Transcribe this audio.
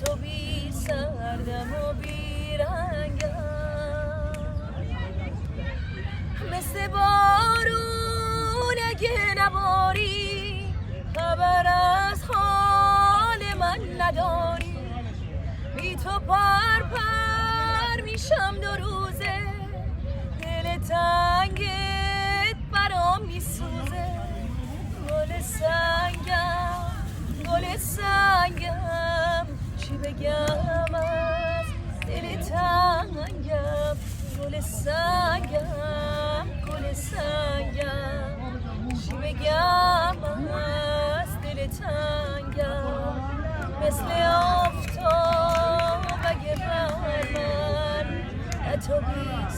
تو بی سردم و بی رنگم مثل بارون اگه نباری خبر از حال من نداری بی تو پر پر میشم دو روزه دل تنگت برام میسوزه گل سنگم چی بگم از دل تنگم گل سنگم چی بگم از دل تنگم مثل آفتاب اگه بر من تو بی